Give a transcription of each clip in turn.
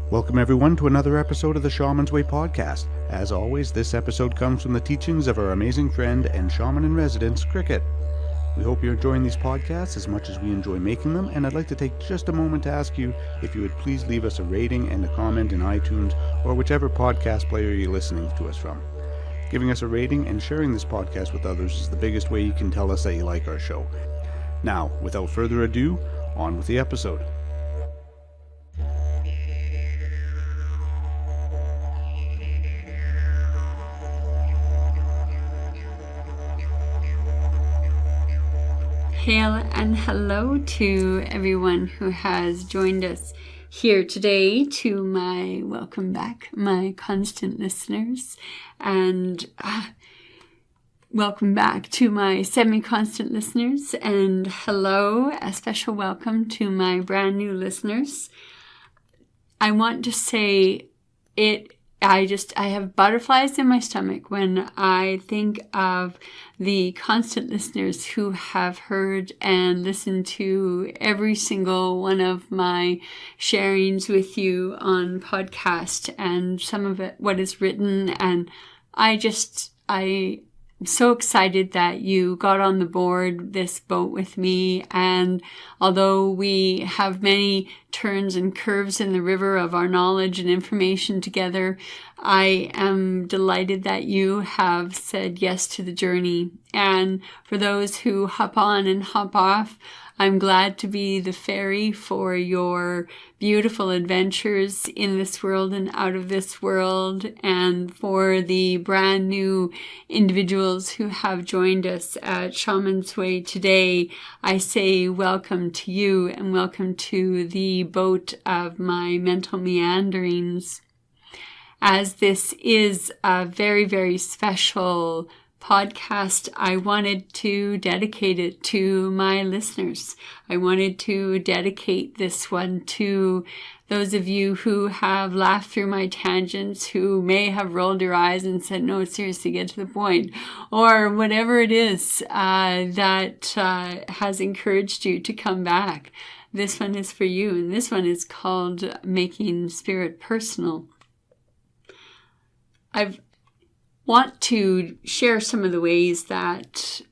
Welcome everyone to another episode of the Shaman's Way podcast. As always, this episode comes from the teachings of our amazing friend and shaman in residence, Kriket. We hope you're enjoying these podcasts as much as we enjoy making them, and I'd like to take just a moment to ask you if you would please leave us a rating and a comment in iTunes or whichever podcast player you're listening to us from. Giving us a rating and sharing this podcast with others is the biggest way you can tell us that you like our show. Now, without further ado, on with the episode. Hail and hello to everyone who has joined us here today, to my welcome back, my constant listeners, and welcome back to my semi-constant listeners, and hello, a special welcome to my brand new listeners. I want to say I have butterflies in my stomach when I think of the constant listeners who have heard and listened to every single one of my sharings with you on podcast and some of it, what is written. And I'm so excited that you got on the board this boat with me. And although we have many turns and curves in the river of our knowledge and information together, I am delighted that you have said yes to the journey. And for those who hop on and hop off, I'm glad to be the ferry for your beautiful adventures in this world and out of this world. And for the brand new individuals who have joined us at Shaman's Way today, I say welcome to you and welcome to the boat of my mental meanderings. As this is a very, very special podcast, I wanted to dedicate it to my listeners. I wanted to dedicate this one to those of you who have laughed through my tangents, who may have rolled your eyes and said, no, seriously, get to the point, or whatever it is that has encouraged you to come back. This one is for you, and this one is called Making Spirit Personal. I want to share some of the ways that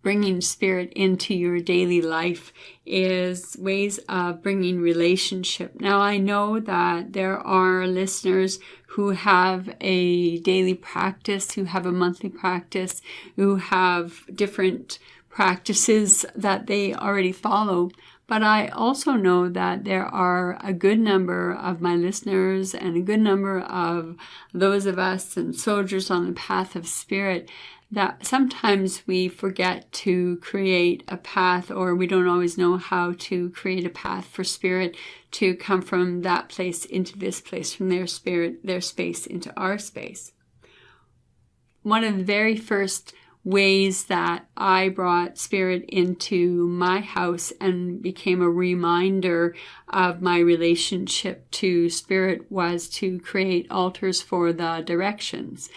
bringing spirit into your daily life is ways of bringing relationship. Now, I know that there are listeners who have a daily practice, who have a monthly practice, who have different practices that they already follow. But I also know that there are a good number of my listeners and a good number of those of us and soldiers on the path of spirit that sometimes we forget to create a path, or we don't always know how to create a path for spirit to come from that place into this place, from their spirit, their space into our space. One of the very first ways that I brought spirit into my house and became a reminder of my relationship to spirit was to create altars for the directions.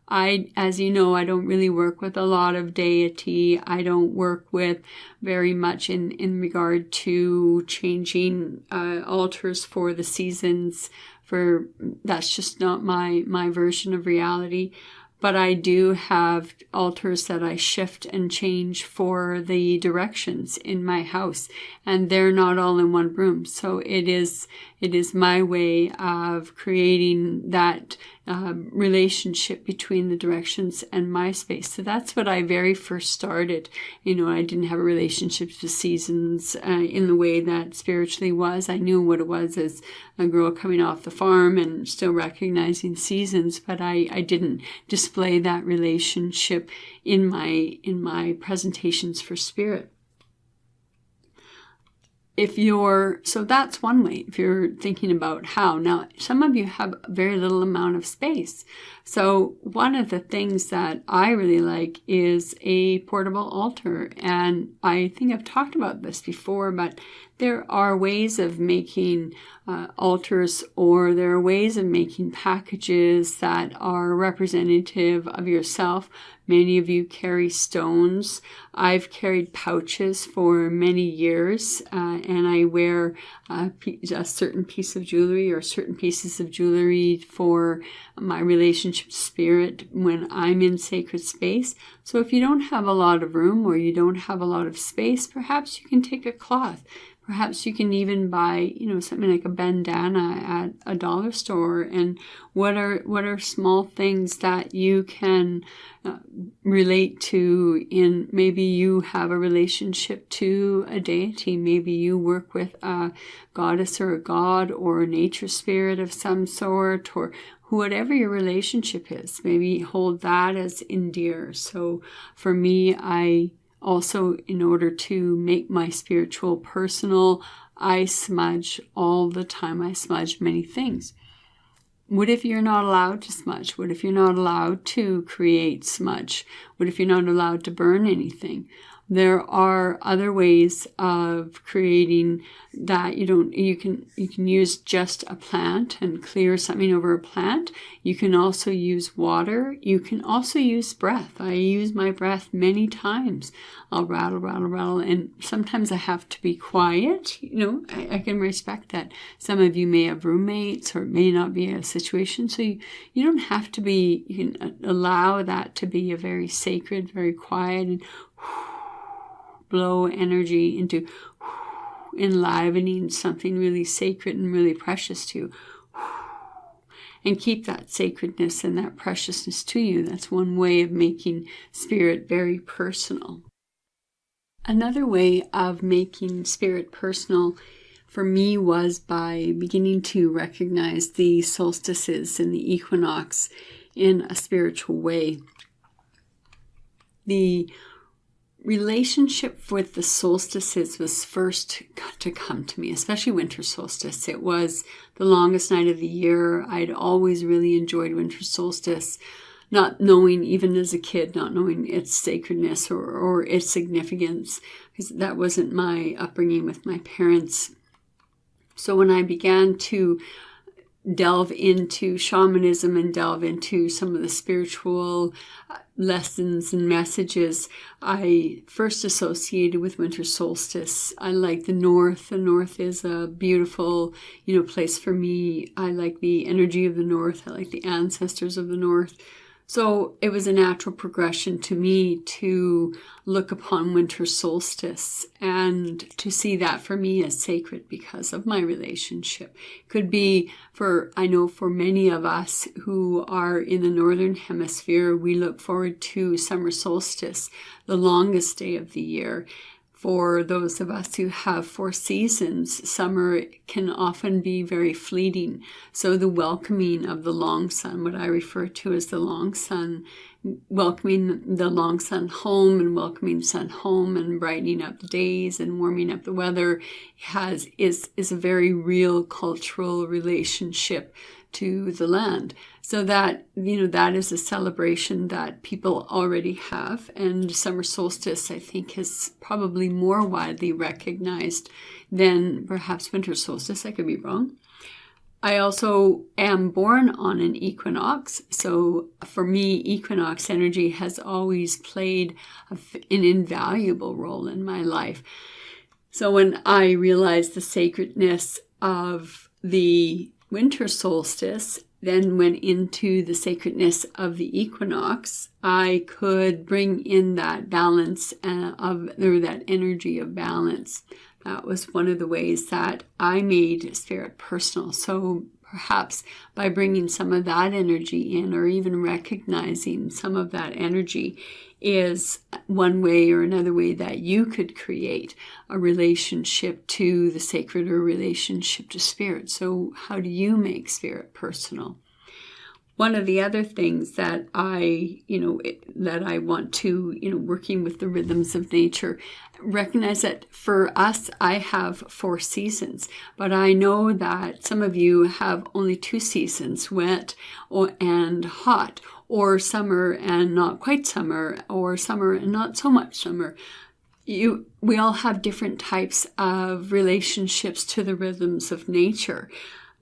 As you know, I don't really work with a lot of deity. I don't work with very much in regard to changing altars for the seasons. That's just not my version of reality. But I do have altars that I shift and change for the directions in my house, and they're not all in one room. So it is my way of creating that relationship between the directions and my space. So that's what I very first started. I didn't have a relationship to seasons in the way that spiritually was. I knew what it was as a girl coming off the farm and still recognizing seasons, but I didn't display that relationship in my presentations for spirit. So that's one way, if you're thinking about how. Now, some of you have very little amount of space. So one of the things that I really like is a portable altar. And I think I've talked about this before, but there are ways of making altars, or there are ways of making packages that are representative of yourself Many of you carry stones. I've carried pouches for many years, and I wear a certain piece of jewelry or certain pieces of jewelry for my relationship spirit when I'm in sacred space. So if you don't have a lot of room or you don't have a lot of space, perhaps you can take a cloth. Perhaps you can even buy, something like a bandana at a dollar store. And what are small things that you can relate to in, maybe you have a relationship to a deity. Maybe you work with a goddess or a god or a nature spirit of some sort, or whatever your relationship is. Maybe hold that as endear. So for me, also, in order to make my spiritual personal, I smudge all the time. I smudge many things. What if you're not allowed to smudge? What if you're not allowed to create smudge? What if you're not allowed to burn anything? There are other ways of creating that. You can use just a plant and clear something over a plant. You can also use water. You can also use breath. I use my breath many times. I'll rattle, rattle, rattle, and sometimes I have to be quiet. I can respect that. Some of you may have roommates, or it may not be a situation, so you don't have to be. You can allow that to be a very sacred, very quiet, and blow energy into enlivening something really sacred and really precious to you. And keep that sacredness and that preciousness to you. That's one way of making spirit very personal. Another way of making spirit personal for me was by beginning to recognize the solstices and the equinox in a spiritual way. The relationship with the solstices was first to come to me, especially winter solstice. It was the longest night of the year. I'd always really enjoyed winter solstice, not knowing, even as a kid, not knowing its sacredness or its significance, because that wasn't my upbringing with my parents. So when I began to delve into shamanism and delve into some of the spiritual lessons and messages, I first associated with winter solstice. I like the north. The north is a beautiful, place for me. I like the energy of the north. I like the ancestors of the north. So it was a natural progression to me to look upon winter solstice and to see that for me as sacred because of my relationship. Could be I know for many of us who are in the northern hemisphere, we look forward to summer solstice, the longest day of the year. For those of us who have 4 seasons, summer can often be very fleeting. So the welcoming of the long sun, what I refer to as the long sun, welcoming the long sun home and welcoming sun home and brightening up the days and warming up the weather is a very real cultural relationship to the land. So that, that is a celebration that people already have. And summer solstice, I think, is probably more widely recognized than perhaps winter solstice. I could be wrong. I also am born on an equinox. So for me, equinox energy has always played an invaluable role in my life. So when I realized the sacredness of the winter solstice, then went into the sacredness of the equinox, I could bring in that balance that energy of balance. That was one of the ways that I made spirit personal. So perhaps by bringing some of that energy in, or even recognizing some of that energy, is one way or another way that you could create a relationship to the sacred or relationship to spirit. So how do you make spirit personal? One of the other things that I want to, working with the rhythms of nature, recognize that for us, I have 4 seasons, but I know that some of you have only 2 seasons, wet and hot, or summer and not quite summer, or summer and not so much summer. We all have different types of relationships to the rhythms of nature.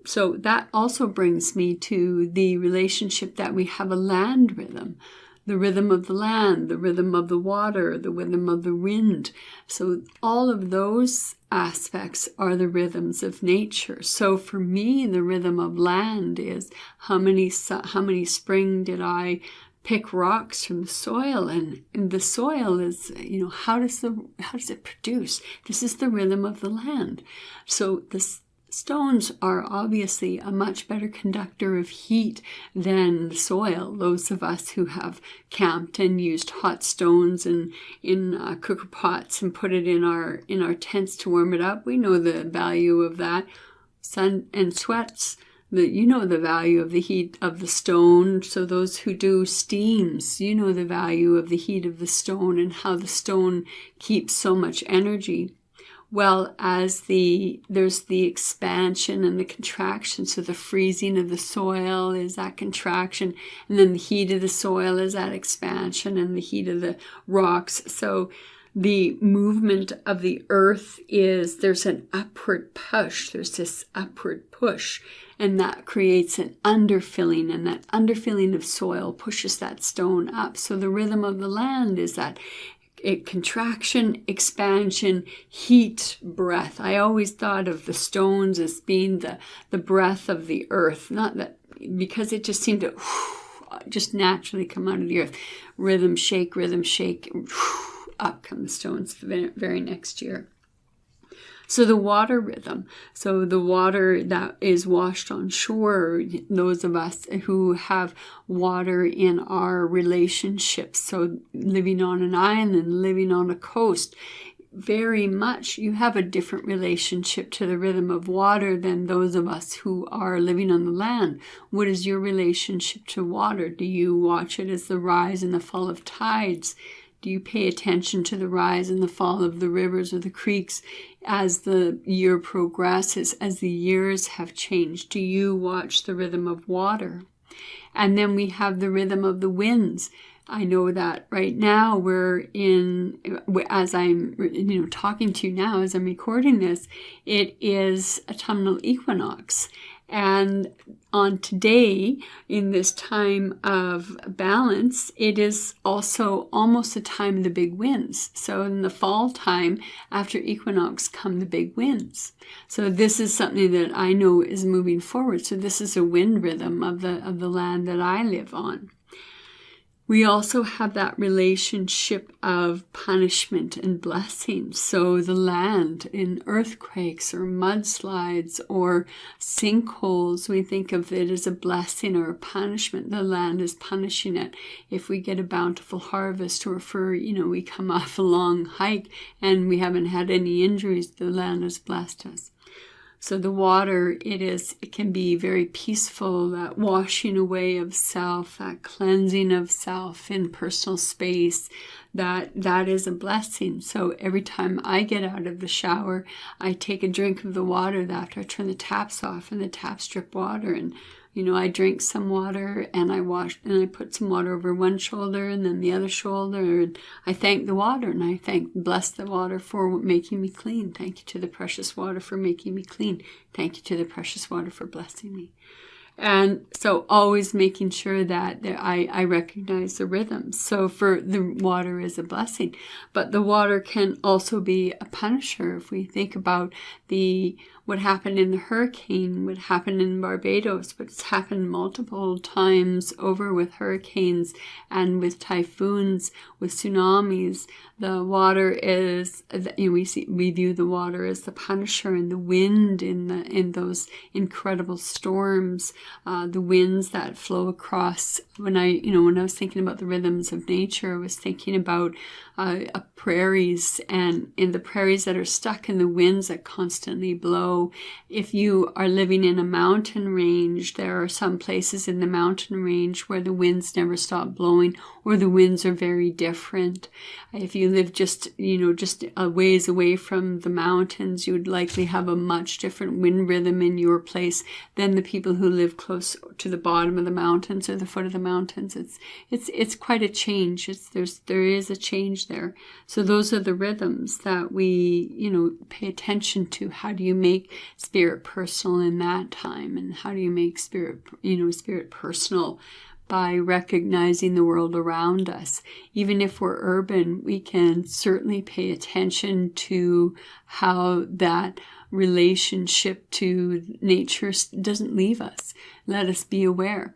So that also brings me to the relationship that we have a land rhythm. the rhythm of the land, the rhythm of the water, the rhythm of the wind. So all of those aspects are the rhythms of nature. So for me, the rhythm of land is how many spring did I pick rocks from the soil, and the soil is, how does it produce? This is the rhythm of the land. So the stones are obviously a much better conductor of heat than the soil. Those of us who have camped and used hot stones and in cooker pots and put it in our tents to warm it up, we know the value of that. Sun and sweats, the value of the heat of the stone. So those who do steams, the value of the heat of the stone and how the stone keeps so much energy. Well, as there's the expansion and the contraction. So the freezing of the soil is that contraction, and then the heat of the soil is that expansion, and the heat of the rocks. So the movement of the earth there's an upward push. There's this upward push, and that creates an underfilling, and that underfilling of soil pushes that stone up. So the rhythm of the land is that contraction, expansion, heat, breath. I always thought of the stones as being the breath of the earth, not that, because it just seemed to just naturally come out of the earth. Rhythm, shake, up come the stones the very next year. So the water rhythm, so the water that is washed on shore, those of us who have water in our relationships, so living on an island, living on a coast, very much you have a different relationship to the rhythm of water than those of us who are living on the land. What is your relationship to water? Do you watch it as the rise and the fall of tides? Do you pay attention to the rise and the fall of the rivers or the creeks as the year progresses, as the years have changed? Do you watch the rhythm of water? And then we have the rhythm of the winds. I know that right now as I'm talking to you now, as I'm recording this, it is autumnal equinox. And on today, in this time of balance, it is also almost the time of the big winds. So in the fall time, after equinox, come the big winds. So this is something that I know is moving forward. So this is a wind rhythm of the land that I live on. We also have that relationship of punishment and blessing. So the land in earthquakes or mudslides or sinkholes, we think of it as a blessing or a punishment. The land is punishing it. If we get a bountiful harvest, or we come off a long hike and we haven't had any injuries, the land has blessed us. So the water, it can be very peaceful, that washing away of self, that cleansing of self in personal space, that is a blessing. So every time I get out of the shower, I take a drink of the water after I turn the taps off and the taps drip water. And, I drink some water and I wash, and I put some water over one shoulder and then the other shoulder. And I thank the water, and I bless the water for making me clean. Thank you to the precious water for making me clean. Thank you to the precious water for blessing me. And so always making sure that I recognize the rhythms. So for the water is a blessing, but the water can also be a punisher. If we think about what happened in the hurricane, what happened in Barbados, but it's happened multiple times over with hurricanes and with typhoons, with tsunamis. The water is, we view the water as the punisher, and the wind in those incredible storms, the winds that flow across. When I was thinking about the rhythms of nature, I was thinking about prairies, and in the prairies that are stuck in the winds that constantly blow. If you are living in a mountain range, there are some places in the mountain range where the winds never stop blowing, or the winds are very different. If you live just a ways away from the mountains, you would likely have a much different wind rhythm in your place than the people who live close to the bottom of the mountains or the foot of the mountains. It's quite a change. There is a change there. So those are the rhythms that we, pay attention to. How do you make spirit personal in that time? And how do you make spirit personal by recognizing the world around us. Even if we're urban, we can certainly pay attention to how that relationship to nature doesn't leave us. Let us be aware.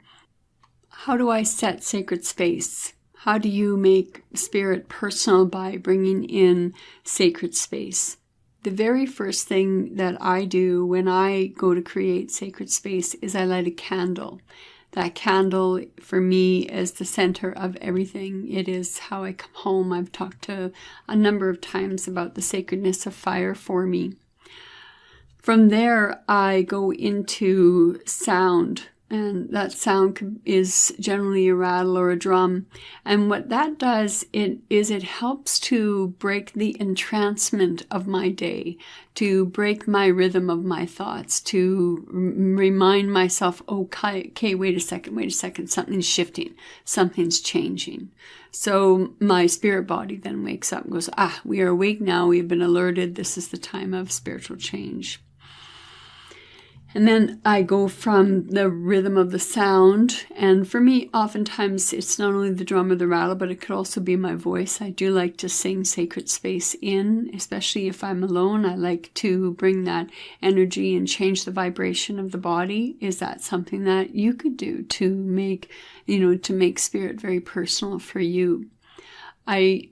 How do I set sacred space? How do you make spirit personal by bringing in sacred space? The very first thing that I do when I go to create sacred space is I light a candle. That candle, for me, is the center of everything. It is how I come home. I've talked to a number of times about the sacredness of fire for me. From there, I go into sound. And that sound is generally a rattle or a drum. And what that does is it helps to break the entrancement of my day, to break my rhythm of my thoughts, to remind myself, okay, wait a second, something's shifting, something's changing. So my spirit body then wakes up and goes, we are awake now, we've been alerted, this is the time of spiritual change. And then I go from the rhythm of the sound. And for me, oftentimes, it's not only the drum or the rattle, but it could also be my voice. I do like to sing sacred space in, especially if I'm alone. I like to bring that energy and change the vibration of the body. Is that something that you could do to make spirit very personal for you? I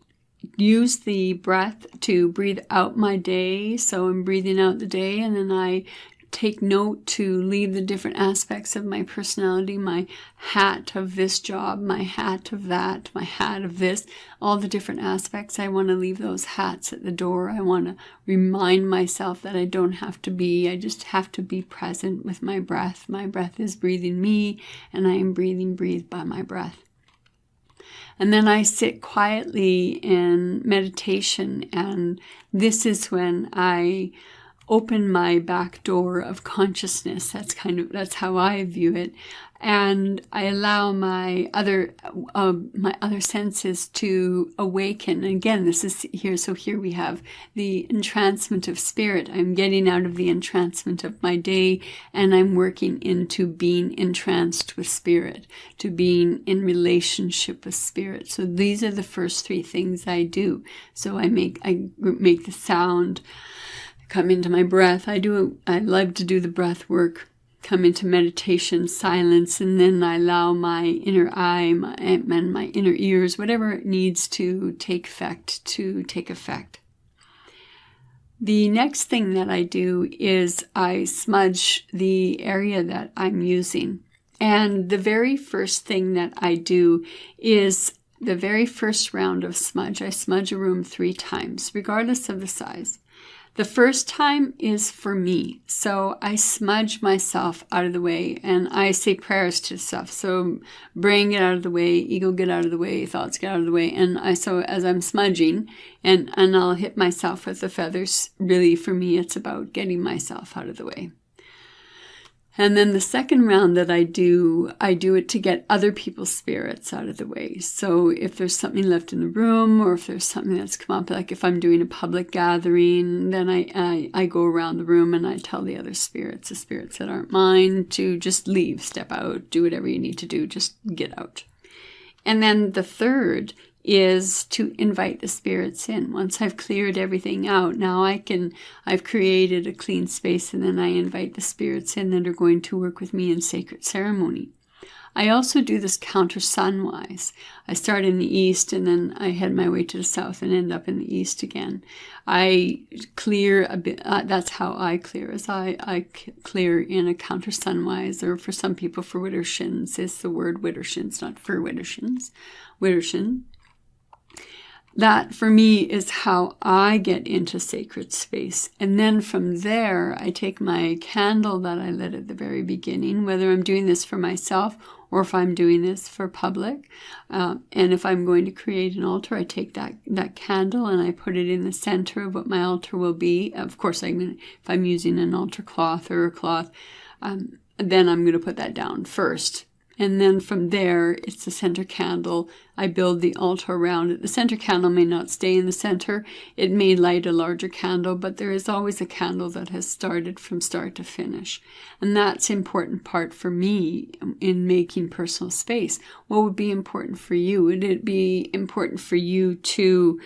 use the breath to breathe out my day. So I'm breathing out the day, and then I take note to leave the different aspects of my personality, my hat of this job, my hat of that, my hat of this, all the different aspects. I want to leave those hats at the door. I want to remind myself that I just have to be present with my breath. My breath is breathing me, and I am breathed by my breath. And then I sit quietly in meditation, and this is when I open my back door of consciousness. That's how I view it. And I allow my other senses to awaken. And again, this is here. So here we have the entrancement of spirit. I'm getting out of the entrancement of my day, and I'm working into being entranced with spirit, to being in relationship with spirit. So these are the first three things I do. So I make the sound, come into my breath. I love to do the breath work, come into meditation, silence, and then I allow my inner eye and my inner ears, whatever it needs to take effect. The next thing that I do is I smudge the area that I'm using. And the very first thing that I do is the very first round of smudge. I smudge a room 3 times, regardless of the size. The first time is for me. So I smudge myself out of the way, and I say prayers to stuff. So brain, get out of the way, ego, get out of the way, thoughts, get out of the way. And so as I'm smudging, and I'll hit myself with the feathers, really for me, it's about getting myself out of the way. And then the second round that I do it to get other people's spirits out of the way. So if there's something left in the room, or if there's something that's come up, like if I'm doing a public gathering, then I go around the room and I tell the other spirits, the spirits that aren't mine, to just leave, step out, do whatever you need to do, just get out. And then the third is to invite the spirits in. Once I've cleared everything out, now I've created a clean space, and then I invite the spirits in that are going to work with me in sacred ceremony. I also do this counter sunwise. I start in the east, and then I head my way to the south and end up in the east again. I clear a bit. That's how I clear, is I clear in a counter sunwise, or for some people, for widdershins is the word widdershins, not for widdershins. Widdershin. That, for me, is how I get into sacred space. And then from there, I take my candle that I lit at the very beginning, whether I'm doing this for myself or if I'm doing this for public. And if I'm going to create an altar, I take that candle and I put it in the center of what my altar will be. Of course, if I'm using an altar cloth or a cloth, then I'm going to put that down first. And then from there, it's the center candle. I build the altar around it. The center candle may not stay in the center. It may light a larger candle, but there is always a candle that has started from start to finish. And that's an important part for me in making personal space. What would be important for you? Would it be important for you to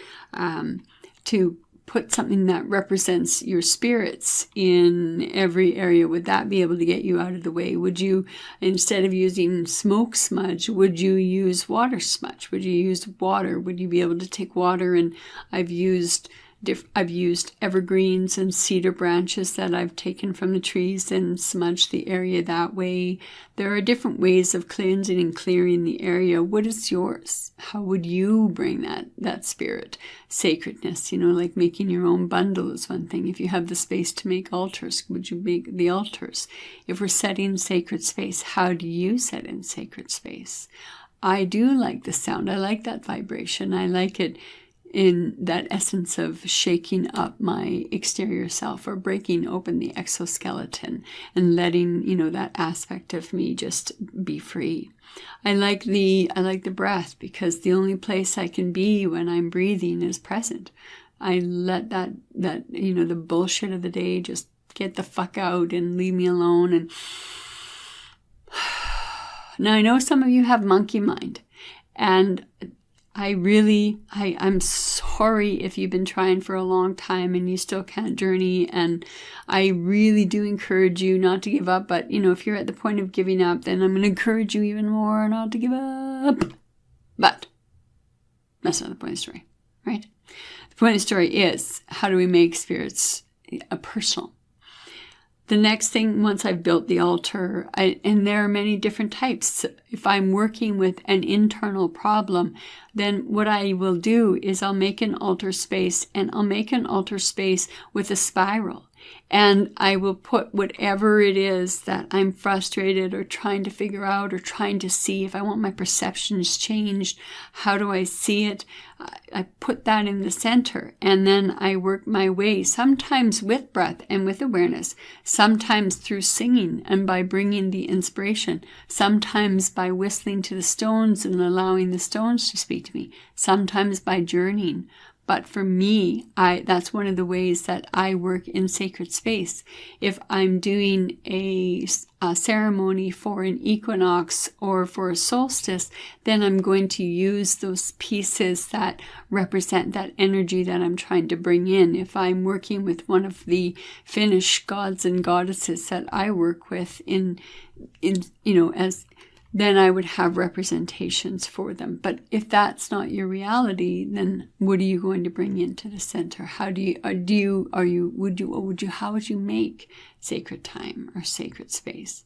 put something that represents your spirits in every area? Would that be able to get you out of the way? Would you, instead of using smoke smudge, would you use water smudge? Would you use water? Would you be able to take water? And I've used evergreens and cedar branches that I've taken from the trees and smudged the area that way. There are different ways of cleansing and clearing the area. What is yours? How would you bring that spirit sacredness? Like making your own bundle is one thing. If you have the space to make altars, would you make the altars? If we're setting sacred space, how do you set in sacred space? I do like the sound. I like that vibration. I like it in that essence of shaking up my exterior self or breaking open the exoskeleton and letting, that aspect of me just be free. I like the breath, because the only place I can be when I'm breathing is present. I let that the bullshit of the day just get the fuck out and leave me alone. And now I know some of you have monkey mind, and I'm sorry if you've been trying for a long time and you still can't journey. And I really do encourage you not to give up. But, if you're at the point of giving up, then I'm going to encourage you even more not to give up. But that's not the point of the story, right? The point of the story is, how do we make spirits personal? The next thing, once I've built the altar, and there are many different types. If I'm working with an internal problem, then what I will do is I'll make an altar space, and I'll make an altar space with a spiral. And I will put whatever it is that I'm frustrated or trying to figure out or trying to see. If I want my perceptions changed, how do I see it? I put that in the center, and then I work my way, sometimes with breath and with awareness, sometimes through singing and by bringing the inspiration, sometimes by whistling to the stones and allowing the stones to speak to me, sometimes by journeying. But for me, that's one of the ways that I work in sacred space. If I'm doing a ceremony for an equinox or for a solstice, then I'm going to use those pieces that represent that energy that I'm trying to bring in. If I'm working with one of the Finnish gods and goddesses that I work with then I would have representations for them. But if that's not your reality, then what are you going to bring into the center? How would you make sacred time or sacred space?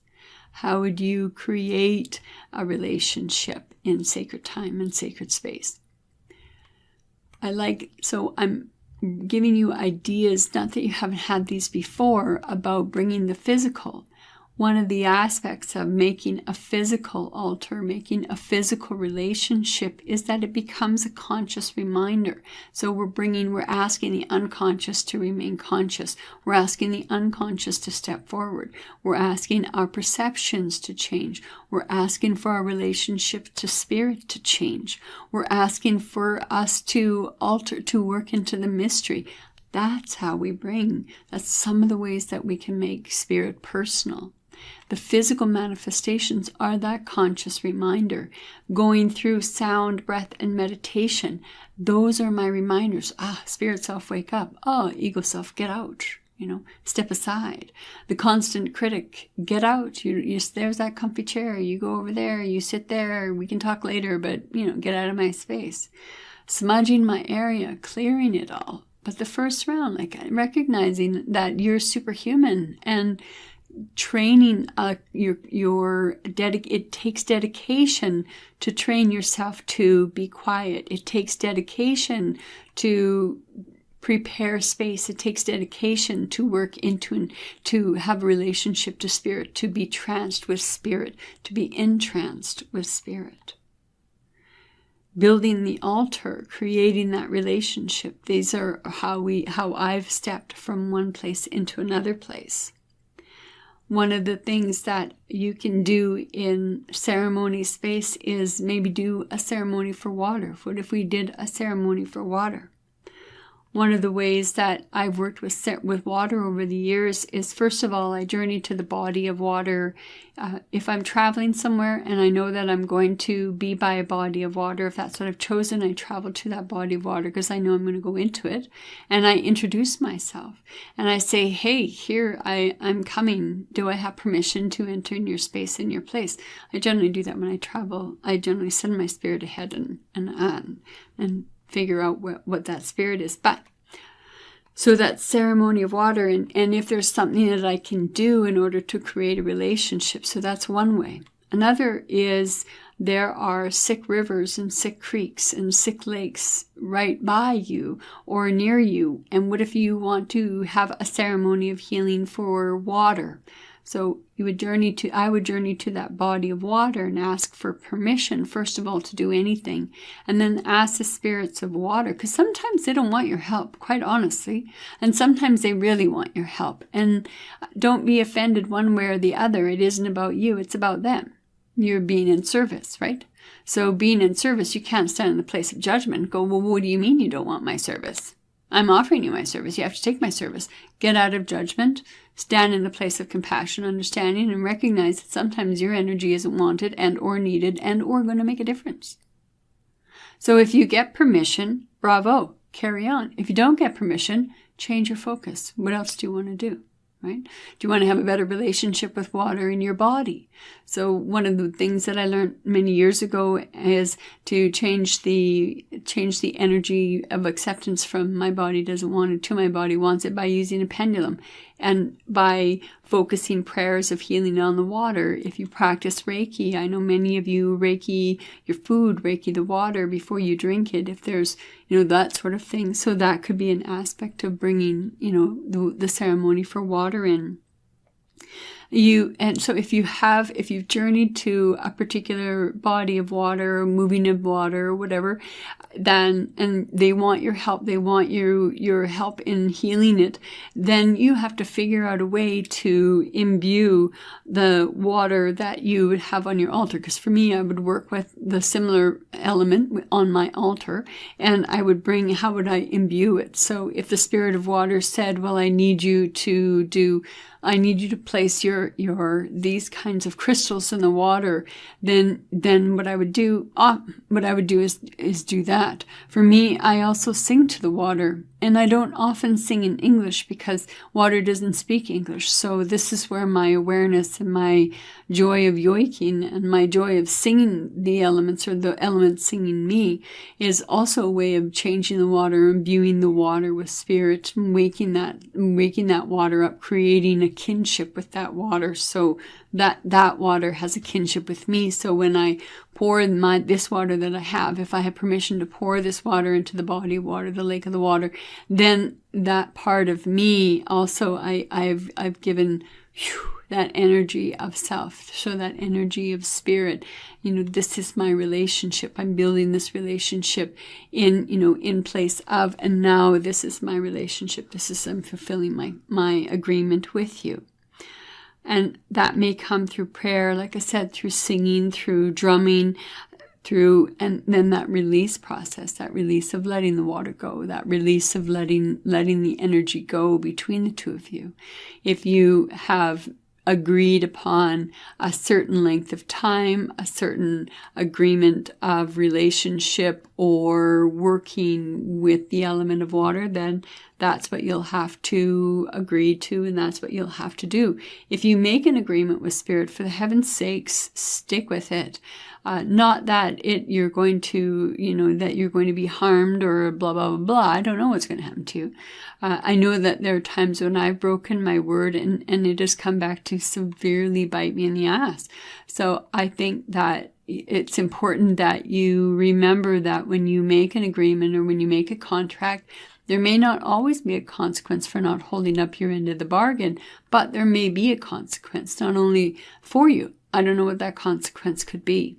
How would you create a relationship in sacred time and sacred space? So I'm giving you ideas, not that you haven't had these before, about bringing the physical. One of the aspects of making a physical altar, making a physical relationship, is that it becomes a conscious reminder. So we're asking the unconscious to remain conscious. We're asking the unconscious to step forward. We're asking our perceptions to change. We're asking for our relationship to spirit to change. We're asking for us to work into the mystery. That's some of the ways that we can make spirit personal. The physical manifestations are that conscious reminder. Going through sound, breath, and meditation, those are my reminders. Spirit self, wake up. Ego self, get out. Step aside. The constant critic, get out. There's that comfy chair. You go over there. You sit there. We can talk later, but, get out of my space. Smudging my area, clearing it all. But the first round, recognizing that you're superhuman and training it takes dedication to train yourself to be quiet. It takes dedication to prepare space. It takes dedication to work to have a relationship to spirit, to be tranced with spirit, to be entranced with spirit. Building the altar, creating that relationship. These are how I've stepped from one place into another place. one of the things that you can do in ceremony space is maybe do a ceremony for water. What if we did a ceremony for water? One of the ways that I've worked with water over the years is, first of all, I journey to the body of water. If I'm traveling somewhere and I know that I'm going to be by a body of water, if that's what I've chosen, I travel to that body of water because I know I'm going to go into it. And I introduce myself and I say, hey, here I'm coming. Do I have permission to enter in your space, in your place? I generally do that when I travel. I generally send my spirit ahead and figure out what that spirit is. But so that ceremony of water, and if there's something that I can do in order to create a relationship, so that's one way. Another is there are sick rivers and sick creeks and sick lakes right by you or near you. And what if you want to have a ceremony of healing for water? So I would journey to that body of water and ask for permission, first of all, to do anything. And then ask the spirits of water, because sometimes they don't want your help, quite honestly. And sometimes they really want your help. And don't be offended one way or the other. It isn't about you, it's about them. You're being in service, right? So being in service, you can't stand in the place of judgment and go, well, what do you mean you don't want my service? I'm offering you my service. You have to take my service. Get out of judgment. Stand in the place of compassion, understanding, and recognize that sometimes your energy isn't wanted and or needed and or going to make a difference. So if you get permission, bravo, carry on. If you don't get permission, change your focus. What else do you want to do? Right? Do you want to have a better relationship with water in your body? So one of the things that I learned many years ago is to change the energy of acceptance from my body doesn't want it to my body wants it by using a pendulum and by focusing prayers of healing on the water. If you practice Reiki, I know many of you Reiki your food, Reiki the water before you drink it, if there's, that sort of thing. So that could be an aspect of bringing, the ceremony for water in. And so if you've journeyed to a particular body of water or moving of water or whatever, and they want your help, they want your help in healing it, then you have to figure out a way to imbue the water that you would have on your altar. Because for me, I would work with the similar element on my altar, and I would how would I imbue it? So if the spirit of water said, well, I need you to place these kinds of crystals in the water, then what I would do is do that. For me, I also sing to the water, and I don't often sing in English because water doesn't speak English. So this is where my awareness and my joy of yoiking and my joy of singing the elements, or the elements singing me, is also a way of changing the water, imbuing the water with spirit, waking that water up, creating a kinship with that water, so that water has a kinship with me. So when I pour this water that I have, if I have permission to pour this water into the body of water, the lake of the water, then that part of me also I've given that energy of self, so that energy of spirit. This is my relationship. I'm building this relationship in place of, and now this is my relationship. I'm fulfilling my agreement with you. And that may come through prayer, like I said, through singing, through drumming, and then that release process, that release of letting the water go, that release of letting the energy go between the two of you. If you have agreed upon a certain length of time, a certain agreement of relationship or working with the element of water, then that's what you'll have to agree to, and that's what you'll have to do. If you make an agreement with Spirit, for the heaven's sakes, stick with it. Not that you're going to be harmed or blah, blah, blah, blah. I don't know what's going to happen to you. I know that there are times when I've broken my word and it has come back to severely bite me in the ass. So I think that it's important that you remember that when you make an agreement or when you make a contract, there may not always be a consequence for not holding up your end of the bargain, but there may be a consequence, not only for you. I don't know what that consequence could be.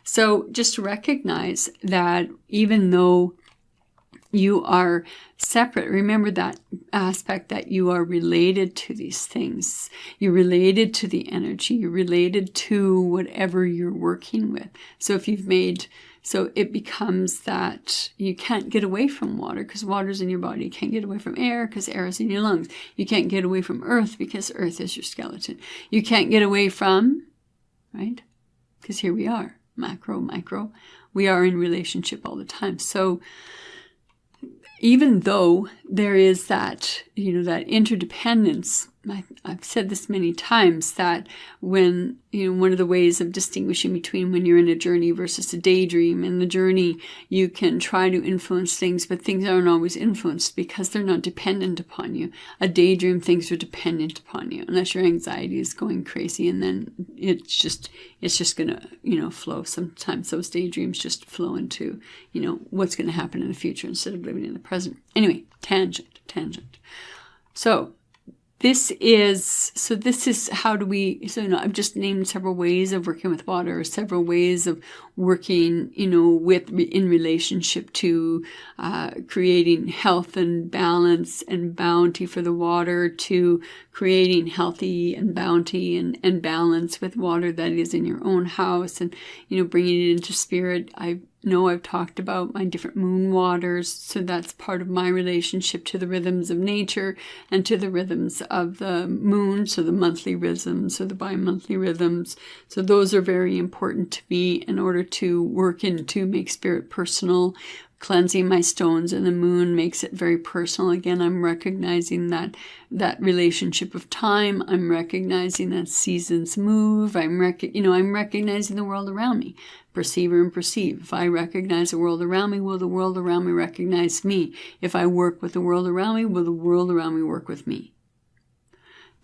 So just recognize that even though You are separate. Remember that aspect that you are related to these things. You're related to the energy. You're related to whatever you're working with. So it becomes that you can't get away from water because water's in your body. You can't get away from air because air is in your lungs. You can't get away from earth because earth is your skeleton. You can't get away from, right? Because here we are, macro, micro. We are in relationship all the time. So even though there is that, that interdependence, I've said this many times, that when, one of the ways of distinguishing between when you're in a journey versus a daydream, in the journey, you can try to influence things, but things aren't always influenced because they're not dependent upon you. A daydream, things are dependent upon you, unless your anxiety is going crazy, and then it's just going to, flow. Sometimes those daydreams just flow into, what's going to happen in the future instead of living in the present. Anyway, tangent. So this is how do we, I've just named several ways of working with water, several ways of working, in relationship to creating health and balance and bounty for the water, to creating healthy and bounty and balance with water that is in your own house, and, bringing it into spirit. I've talked about my different moon waters, so that's part of my relationship to the rhythms of nature and to the rhythms of the moon, so the monthly rhythms or the bi-monthly rhythms. So those are very important to me in order to work and to make spirit personal. Cleansing my stones and the moon makes it very personal. Again, I'm recognizing that relationship of time. I'm recognizing that seasons move. I'm recognizing the world around me. Perceiver and perceive. If I recognize the world around me, will the world around me recognize me? If I work with the world around me, will the world around me work with me?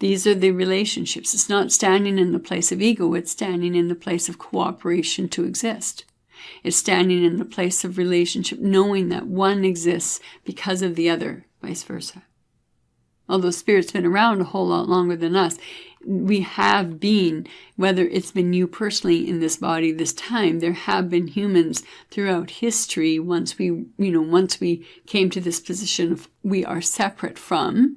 These are the relationships. It's not standing in the place of ego. It's standing in the place of cooperation to exist. It's standing in the place of relationship, knowing that one exists because of the other, vice versa. Although Spirit's been around a whole lot longer than us, we have been, whether it's been you personally in this body this time, there have been humans throughout history, once we came to this position of we are separate from,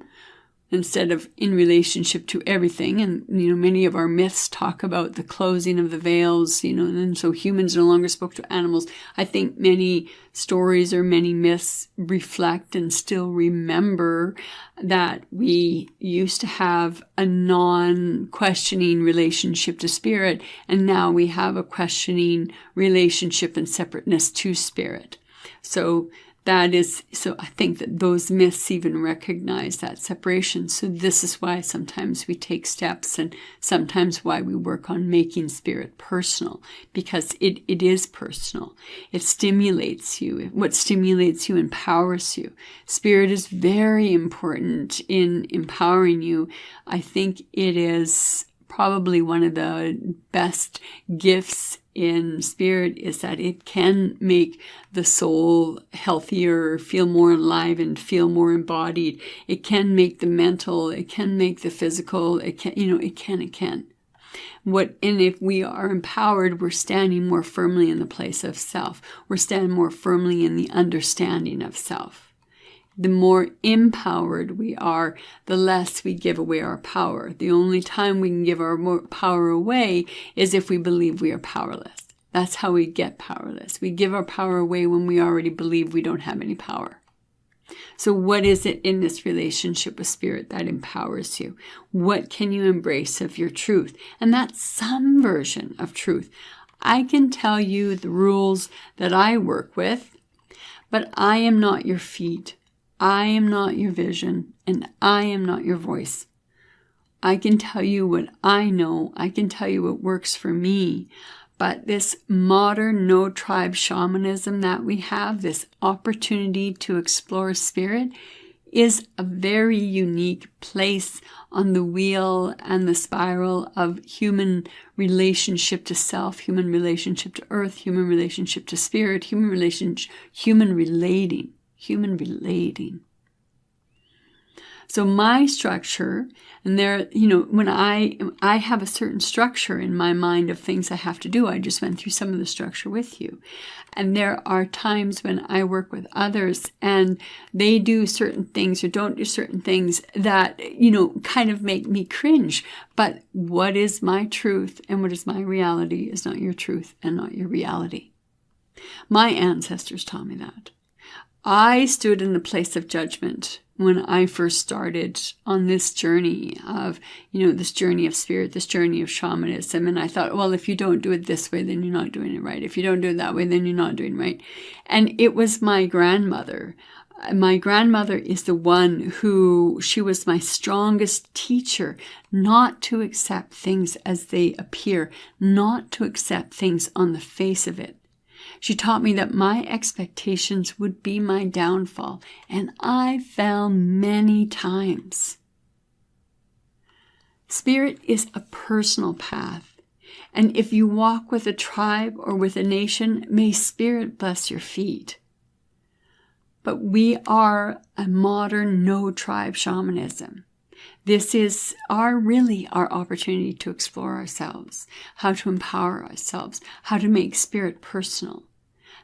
instead of in relationship to everything. And, many of our myths talk about the closing of the veils, and so humans no longer spoke to animals. I think many stories or many myths reflect and still remember that we used to have a non-questioning relationship to spirit, and now we have a questioning relationship and separateness to spirit. So I think that those myths even recognize that separation. So this is why sometimes we take steps, and sometimes why we work on making spirit personal, because it is personal. It stimulates you. What stimulates you empowers you. Spirit is very important in empowering you. I think it is probably one of the best gifts in spirit is that it can make the soul healthier, feel more alive and feel more embodied. It can make the mental, it can make the physical, it can. And if we are empowered, we're standing more firmly in the place of self. We're standing more firmly in the understanding of self. The more empowered we are, the less we give away our power. The only time we can give our power away is if we believe we are powerless. That's how we get powerless. We give our power away when we already believe we don't have any power. So what is it in this relationship with spirit that empowers you? What can you embrace of your truth? And that's some version of truth. I can tell you the rules that I work with, but I am not your feet. I am not your vision, and I am not your voice. I can tell you what I know. I can tell you what works for me. But this modern no-tribe shamanism that we have, this opportunity to explore spirit, is a very unique place on the wheel and the spiral of human relationship to self, human relationship to earth, human relationship to spirit, human relating. So my structure, and there, when I have a certain structure in my mind of things I have to do. I just went through some of the structure with you. And there are times when I work with others and they do certain things or don't do certain things that, kind of make me cringe. But what is my truth and what is my reality is not your truth and not your reality. My ancestors taught me that. I stood in the place of judgment when I first started on this journey of, this journey of spirit, this journey of shamanism. And I thought, well, if you don't do it this way, then you're not doing it right. If you don't do it that way, then you're not doing it right. And it was my grandmother. My grandmother is the one who, she was my strongest teacher, not to accept things as they appear, not to accept things on the face of it. She taught me that my expectations would be my downfall, and I fell many times. Spirit is a personal path, and if you walk with a tribe or with a nation, may Spirit bless your feet. But we are a modern no-tribe shamanism. This is really our opportunity to explore ourselves, how to empower ourselves, how to make spirit personal.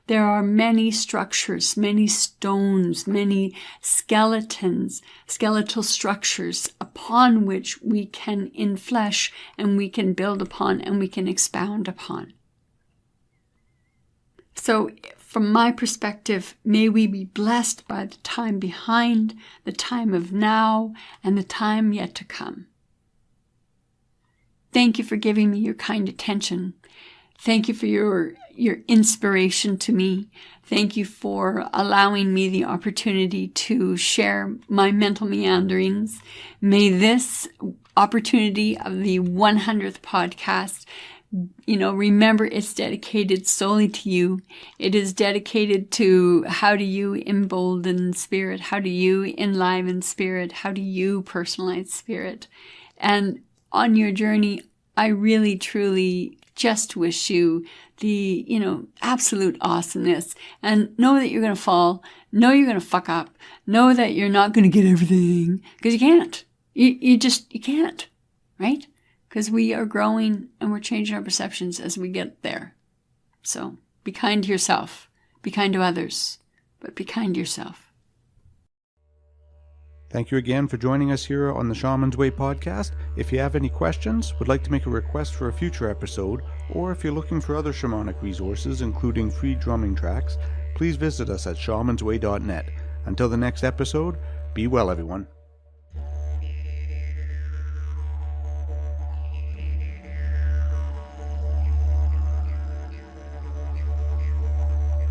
There are many structures, many stones, many skeletons, skeletal structures upon which we can inflesh and we can build upon and we can expound upon. So from my perspective, may we be blessed by the time behind, the time of now, and the time yet to come. Thank you for giving me your kind attention. Thank you for your inspiration to me. Thank you for allowing me the opportunity to share my mental meanderings. May this opportunity of the 100th podcast, remember it's dedicated solely to you. It is dedicated to how do you embolden spirit? How do you enliven spirit? How do you personalize spirit? And on your journey, I really, truly just wish you the, absolute awesomeness, and know that you're going to fall, know you're going to fuck up, know that you're not going to get everything, because you can't. You can't, right? Because we are growing and we're changing our perceptions as we get there. So be kind to yourself, be kind to others, but be kind to yourself. Thank you again for joining us here on the Shaman's Way podcast. If you have any questions, would like to make a request for a future episode, or if you're looking for other shamanic resources, including free drumming tracks, please visit us at shamansway.net. Until the next episode, be well, everyone.